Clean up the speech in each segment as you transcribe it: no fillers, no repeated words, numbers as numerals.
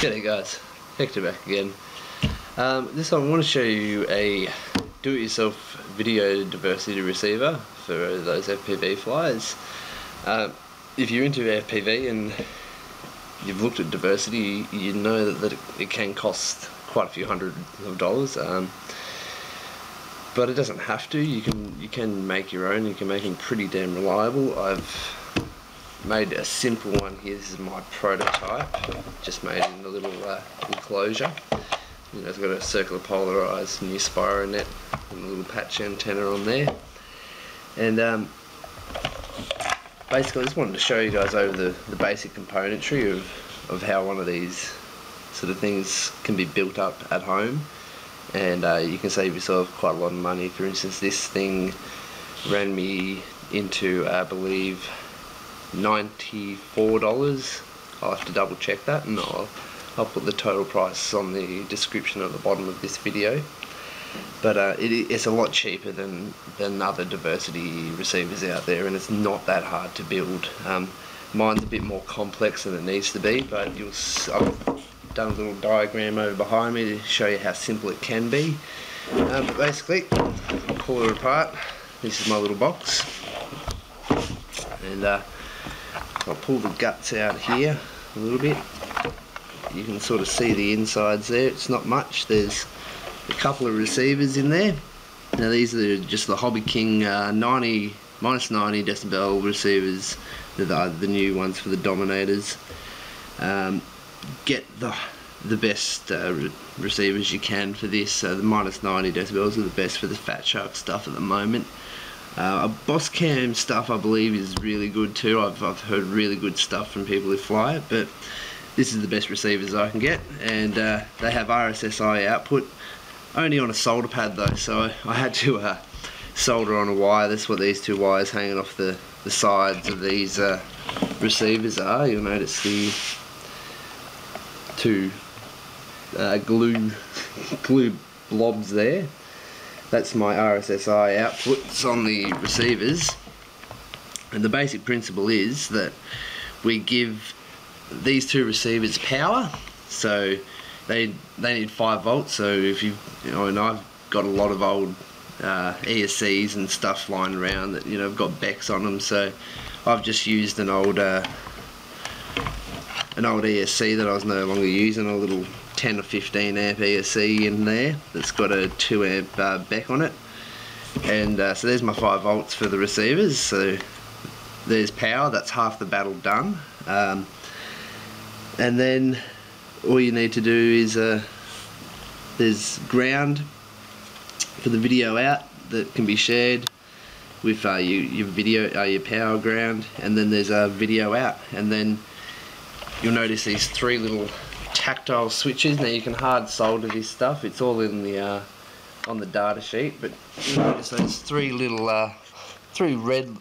G'day guys, Hector back again. This time I want to show you a do-it-yourself video diversity receiver for those FPV flyers. If you're into FPV and you've looked at diversity, you know that it can cost quite a few $100s, but it doesn't have to. You can make your own. You can make them pretty damn reliable. I've made a simple one here. This is my prototype, just made in a little enclosure. You know, it's got a circular polarized new spiral net and a little patch antenna on there. And basically I just wanted to show you guys over the basic componentry of how one of these sort of things can be built up at home, and you can save yourself quite a lot of money. For instance, this thing ran me into, I believe, $94. I'll have to double check that, and I'll put the total price on the description at the bottom of this video. But it's a lot cheaper than other diversity receivers out there, and it's not that hard to build. Mine's a bit more complex than it needs to be, but I've done a little diagram over behind me to show you how simple it can be. But basically, I'll pull it apart. This is my little box, and I'll pull the guts out here a little bit. You can sort of see the insides there. It's not much. There's a couple of receivers in there. Now these are just the Hobby King minus 90 decibel receivers. They're the new ones for the Dominators. Get the best receivers you can for this. The minus 90 decibels are the best for the Fat Shark stuff at the moment. Boss Cam stuff I believe is really good too. I've heard really good stuff from people who fly it, but this is the best receivers I can get, and they have RSSI output, only on a solder pad though, so I had to solder on a wire. That's what these two wires hanging off the sides of these receivers are. You'll notice the two glue blobs there. That's my RSSI outputs on the receivers, and the basic principle is that we give these two receivers power, so they need 5 volts. So if you know, and I've got a lot of old ESCs and stuff lying around that, you know, have got Becks on them, so I've just used an old ESC that I was no longer using, a little 10 or 15 amp ESC in there that's got a 2 amp Beck on it, and so there's my 5 volts for the receivers. So there's power. That's half the battle done. And then all you need to do is there's ground for the video out that can be shared with your power ground, and then there's a video out, and then you'll notice these 3 little tactile switches. Now you can hard solder this stuff. It's all in the on the data sheet, but you'll notice those 3 little 3 red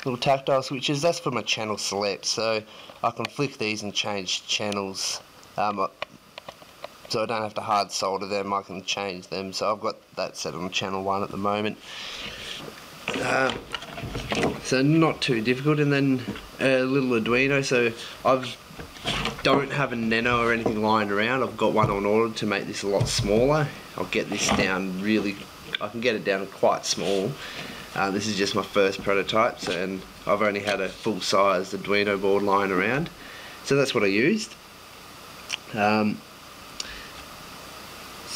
little tactile switches. That's for my channel select, so I can flick these and change channels, so I don't have to hard solder them. I can change them, so I've got that set on channel 1 at the moment, so not too difficult. And then a little arduino. So don't have a nano or anything lying around. I've got one on order to make this a lot smaller. I'll get this down I can get it down quite small. This is just my first prototype, and I've only had a full-size Arduino board lying around, so that's what I used. So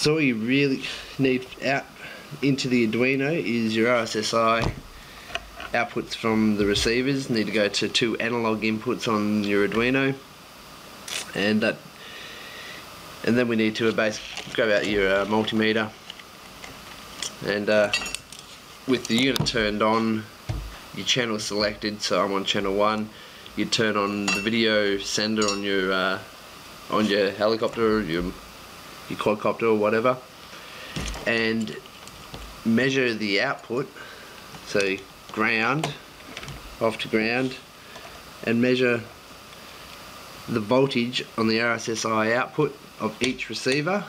all you really need out into the Arduino is your RSSI outputs from the receivers. Need to go to 2 analog inputs on your Arduino, and then we need to grab out your multimeter, and with the unit turned on, your channel selected, so I'm on channel 1, you turn on the video sender on your helicopter, or your quadcopter or whatever, and measure the output, so ground, off to ground, and measure the voltage on the RSSI output of each receiver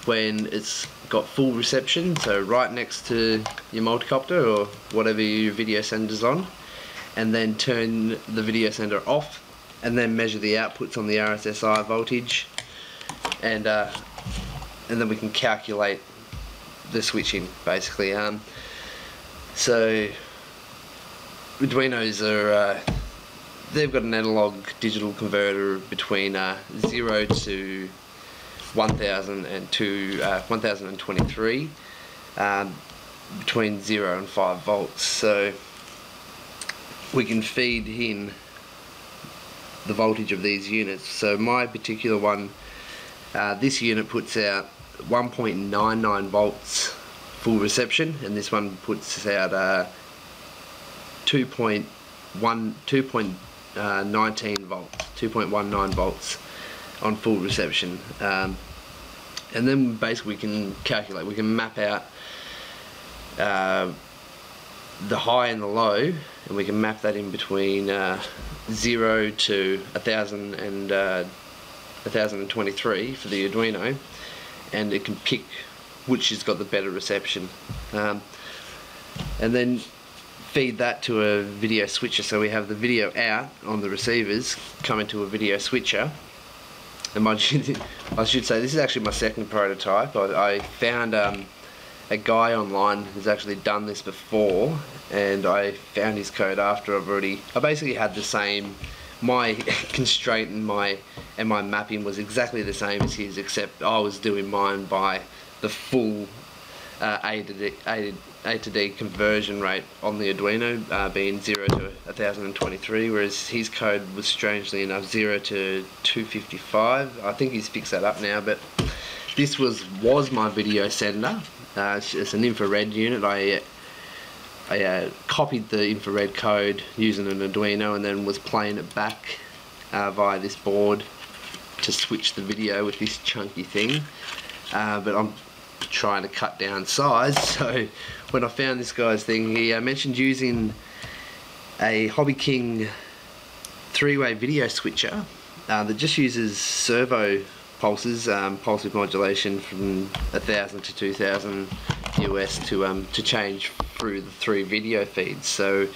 when it's got full reception, so right next to your multicopter or whatever your video sender's on, and then turn the video sender off, and then measure the outputs on the RSSI voltage and then we can calculate the switching basically. So Arduinos are they've got an analog digital converter between 0 to 1000 and to 1023, between 0 and 5 volts. So we can feed in the voltage of these units. So my particular one, this unit puts out 1.99 volts full reception, and this one puts out 2.19 volts, 2.19 volts on full reception. And then basically we can calculate, we can map out the high and the low, and we can map that in between 0 to 1000 and 1023 for the Arduino, and it can pick which has got the better reception, and then feed that to a video switcher. So we have the video out on the receivers coming to a video switcher. And I should say this is actually my second prototype. I found a guy online who's actually done this before, and I found his code after I basically had the same, my constraint and my mapping was exactly the same as his, except I was doing mine by the full A to D conversion rate on the Arduino, being 0 to 1023, whereas his code was strangely enough 0 to 255. I think he's fixed that up now, but this was my video sender. It's an infrared unit. I copied the infrared code using an Arduino and then was playing it back via this board to switch the video with this chunky thing. But I'm trying to cut down size, so when I found this guy's thing, he mentioned using a Hobby King 3-way video switcher that just uses servo pulses, pulse width modulation from 1000 to 2000 US to change through the 3 video feeds. So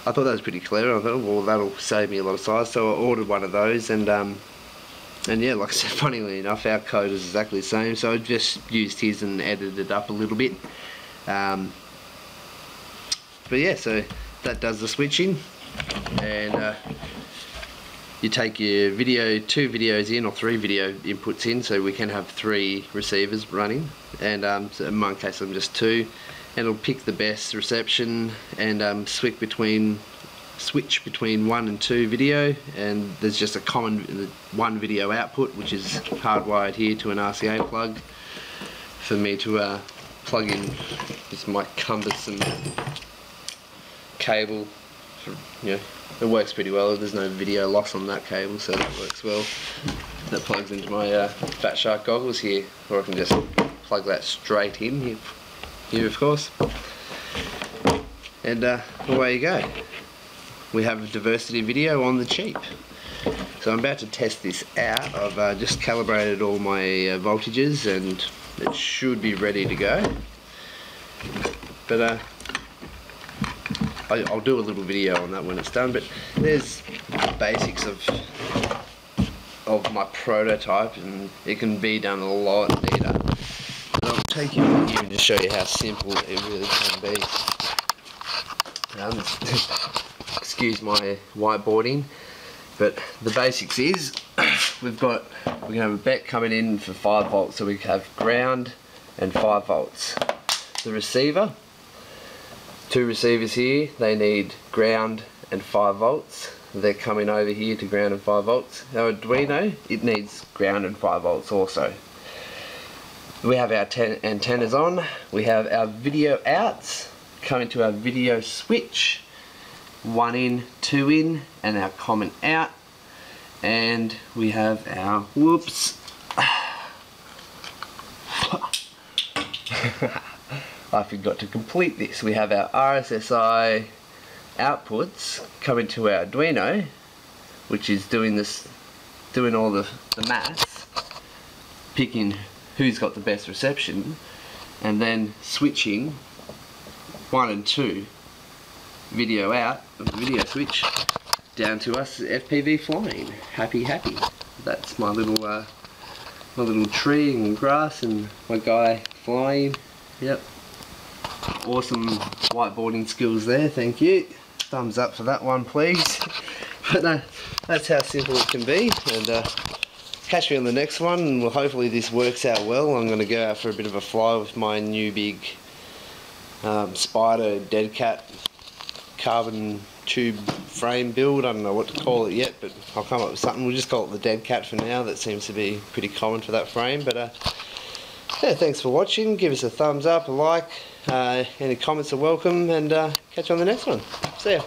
I thought that was pretty clever. I thought, well, that'll save me a lot of size, so I ordered one of those, and yeah, like I said, funnily enough, our code is exactly the same, so I just used his and edited it up a little bit. But yeah, so that does the switching, and you take your video, 2 videos in, or 3 video inputs in, so we can have 3 receivers running, and so in my case I'm just 2, and it'll pick the best reception and switch between 1 and 2 video, and there's just a common 1 video output which is hardwired here to an RCA plug for me to plug in this my cumbersome cable. It works pretty well. There's no video loss on that cable, so that works well. That plugs into my Fat Shark goggles here, or I can just plug that straight in here of course, and away you go. We have a diversity video on the cheap. So I'm about to test this out. I've just calibrated all my voltages, and it should be ready to go. But I'll do a little video on that when it's done. But there's the basics of my prototype, and it can be done a lot neater. And I'll take you in here and just show you how simple it really can be. Excuse my whiteboarding, but the basics is we're gonna have a BEC coming in for 5 volts, so we have ground and 5 volts. The receiver, 2 receivers here, they need ground and 5 volts. They're coming over here to ground and 5 volts. Our Arduino, it needs ground and 5 volts also. We have our antennas on. We have our video outs coming to our video switch. 1 in, 2 in, and our common out, and we have our I forgot to complete this. We have our RSSI outputs coming to our Arduino, which is doing all the maths, picking who's got the best reception, and then switching 1 and 2 video out of the video switch down to us FPV flying. Happy. That's my little my little tree and grass and my guy flying. Yep. Awesome whiteboarding skills there, thank you. Thumbs up for that one, please. But no, that's how simple it can be. And catch me on the next one, and well, hopefully this works out well. I'm going to go out for a bit of a fly with my new big spider dead cat carbon tube frame build. I don't know what to call it yet, but I'll come up with something. We'll just call it the dead cat for now. That seems to be pretty common for that frame. But yeah, thanks for watching. Give us a thumbs up, a like, any comments are welcome, and catch you on the next one. See ya.